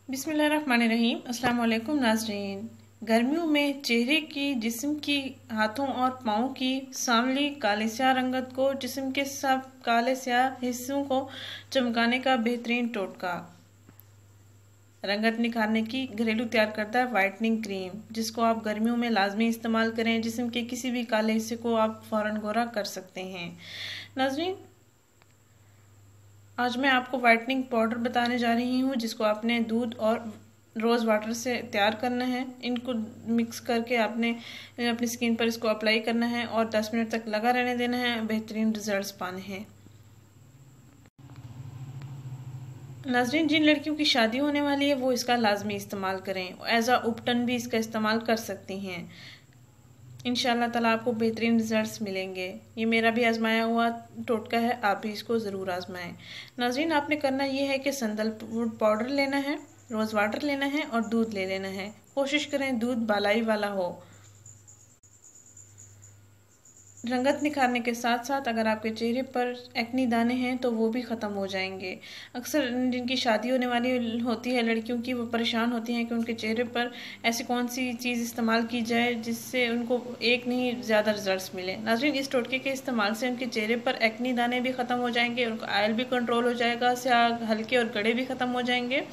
बिस्मिल्लाहिर्रहमानिर्रहीम। अस्सलाम वालेकुम नाज़रीन। गर्मियों में चेहरे की, जिस्म की, हाथों और पाँव की सांवली काले स्याह रंगत को, जिस्म के सब काले स्याह हिस्सों को चमकाने का बेहतरीन टोटका। रंगत निखारने की घरेलू तैयार करता है वाइटनिंग क्रीम, जिसको आप गर्मियों में लाजमी इस्तेमाल करें। जिस्म के किसी भी काले हिस्से को आप फौरन गोरा कर सकते हैं। नाज़रीन, आज मैं आपको वाइटनिंग पाउडर बताने जा रही हूँ, जिसको आपने दूध और रोज़ वाटर से तैयार करना है। इनको मिक्स करके आपने अपनी स्किन पर इसको अप्लाई करना है और 10 मिनट तक लगा रहने देना है। बेहतरीन रिजल्ट्स पाने हैं। नाज़रीन, जिन लड़कियों की शादी होने वाली है वो इसका लाजमी इस्तेमाल करें। एज आ उपटन भी इसका इस्तेमाल कर सकती हैं। इंशाअल्लाह ताला आपको बेहतरीन रिजल्ट्स मिलेंगे। ये मेरा भी आजमाया हुआ टोटका है, आप भी इसको ज़रूर आजमाएं। नाज़रीन, आपने करना ये है कि सैंडलवुड पाउडर लेना है, रोज़ वाटर लेना है और दूध ले लेना है। कोशिश करें दूध बालाई वाला हो। रंगत निखारने के साथ साथ अगर आपके चेहरे पर एक्नी दाने हैं तो वो भी ख़त्म हो जाएंगे। अक्सर जिनकी शादी होने वाली होती है लड़कियों की, वो परेशान होती हैं कि उनके चेहरे पर ऐसी कौन सी चीज़ इस्तेमाल की जाए जिससे उनको एक नहीं ज़्यादा रिजल्ट्स मिले। नाज़रीन, इस टोटके के इस्तेमाल से उनके चेहरे पर एक्नी दाने भी ख़त्म हो जाएंगे, उनका आयल भी कंट्रोल हो जाएगा, स्याह हल्के और गड़े भी ख़त्म हो जाएंगे।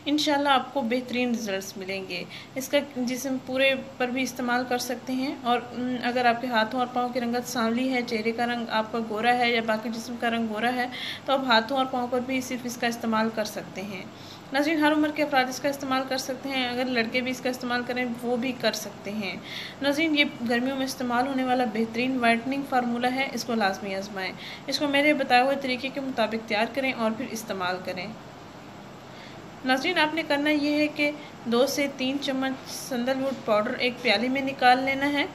इंशाल्लाह आपको बेहतरीन रिजल्ट्स मिलेंगे। इसका जिस्म पूरे पर भी इस्तेमाल कर सकते हैं। और अगर आपके हाथों और पाँव की रंगत सांवली है, चेहरे का रंग आपका गोरा है या बाकी जिस्म का रंग गोरा है, तो आप हाथों और पाँव पर भी सिर्फ इसका इस्तेमाल कर सकते हैं। नाज़रीन, हर उम्र के अफराद इसका इस्तेमाल कर सकते हैं। अगर लड़के भी इसका इस्तेमाल करें वो भी कर सकते हैं। नाज़रीन, ये गर्मियों में इस्तेमाल होने वाला बेहतरीन वाइटनिंग फार्मूला है, इसको लाजमी आजमाएं। इसको मेरे बताए हुए तरीके के मुताबिक तैयार करें और फिर इस्तेमाल करें। नाज़रीन, आपने करना ये है कि 2 से 3 चम्मच सैंडलवुड पाउडर एक प्याली में निकाल लेना है,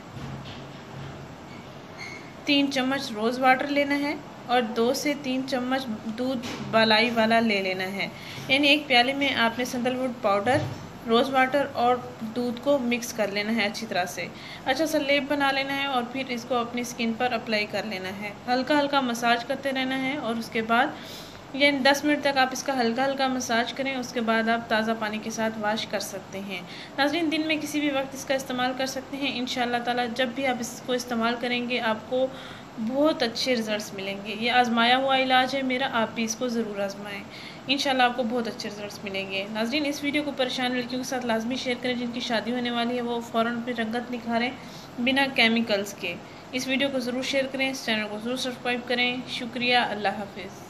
3 चम्मच रोज़ वाटर लेना है और 2 से 3 चम्मच दूध बालाई वाला ले लेना है। यानी एक प्याले में आपने सैंडलवुड पाउडर, रोज़ वाटर और दूध को मिक्स कर लेना है अच्छी तरह से। अच्छा सा लेप बना लेना है और फिर इसको अपनी स्किन पर अप्लाई कर लेना है। हल्का हल्का मसाज करते रहना है और उसके बाद ये 10 मिनट तक आप इसका हल्का हल्का मसाज करें। उसके बाद आप ताज़ा पानी के साथ वॉश कर सकते हैं। नाज़रीन, दिन में किसी भी वक्त इसका इस्तेमाल कर सकते हैं। इंशाअल्लाह ताला जब भी आप इसको इस्तेमाल करेंगे आपको बहुत अच्छे रिजल्ट्स मिलेंगे। ये आजमाया हुआ इलाज है मेरा, आप भी इसको ज़रूर आजमाएं। इंशाल्लाह आपको बहुत अच्छे रिजल्ट्स मिलेंगे। नाज़रीन, इस वीडियो को परेशान लड़कियों के साथ लाजमी शेयर करें। जिनकी शादी होने वाली है वो फ़ौरन फिर रंगत निखारें बिना केमिकल्स के। इस वीडियो को ज़रूर शेयर करें, इस चैनल को ज़रूर सब्सक्राइब करें। शुक्रिया, अल्लाह हाफिज़।